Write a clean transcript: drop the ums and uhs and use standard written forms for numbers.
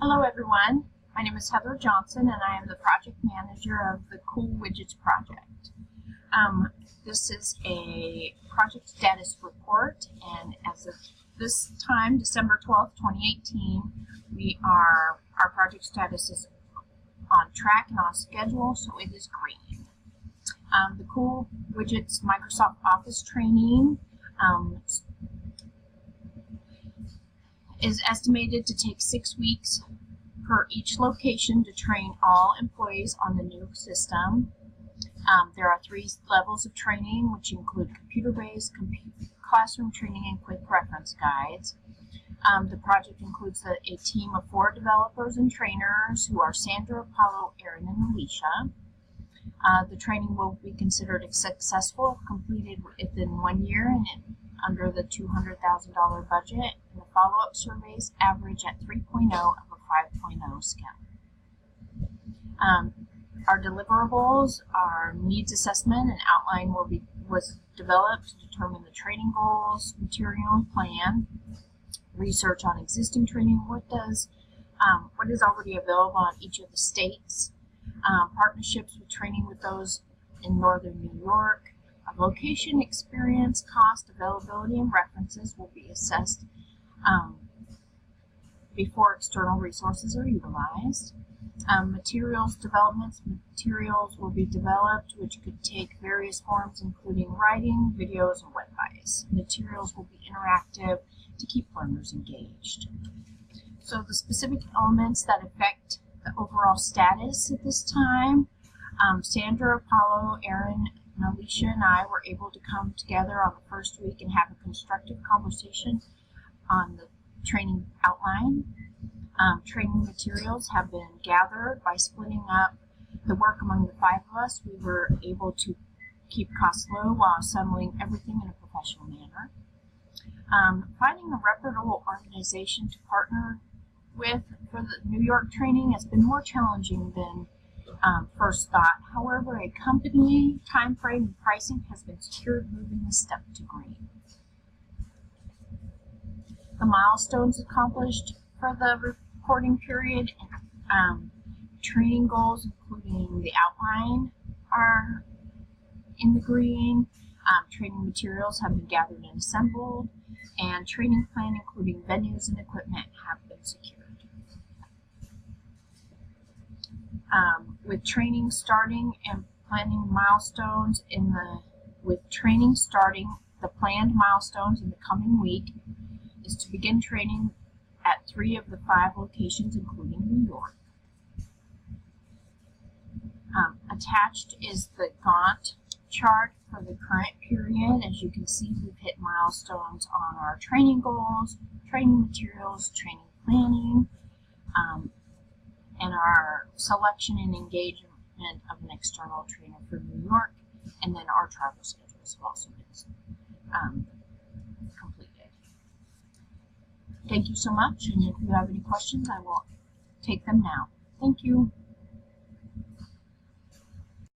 Hello everyone, my name is Heather Johnson and I am the project manager of the Cool Widgets project. This is a project status report, and as of this time, December 12th, 2018, our project status is on track and on schedule, so it is green. The Cool Widgets Microsoft Office training is estimated to take 6 weeks per each location to train all employees on the new system. There are 3 levels of training, which include computer-based, classroom training, and quick reference guides. The project includes a team of 4 developers and trainers who are Sandra, Apollo, Erin, and Alicia. The training will be considered successful if completed within 1 year and under the $200,000 budget, and the follow-up surveys average at 3.0 of a 5.0 scale. Our deliverables, our needs assessment and outline was developed to determine the training goals, material, and plan, research on existing training, what is already available in each of the states, partnerships with training with those in northern New York. Location, experience, cost, availability, and references will be assessed before external resources are utilized. Materials developments. Materials will be developed, which could take various forms, including writing, videos, and web advice. Materials will be interactive to keep learners engaged. So the specific elements that affect the overall status at this time, Sandra, Apollo, Erin, and Alicia and I were able to come together on the first week and have a constructive conversation on the training outline. Training materials have been gathered. By splitting up the work among the 5 of us, we were able to keep costs low while assembling everything in a professional manner. Finding a reputable organization to partner with for the New York training has been more challenging than first thought. However, a company, time frame, and pricing has been secured, moving the step to green. The milestones accomplished for the reporting period and training goals, including the outline, are in the green. Training materials have been gathered and assembled, and training plan, including venues and equipment, have been secured. With training starting and planning milestones the planned milestones in the coming week is to begin training at 3 of the 5 locations, including New York. Attached is the Gantt chart for the current period. As you can see, we've hit milestones on our training goals, training materials, training planning, and our selection and engagement of an external trainer for New York, and then our travel schedules have also been completed. Thank you so much, and if you have any questions, I will take them now. Thank you.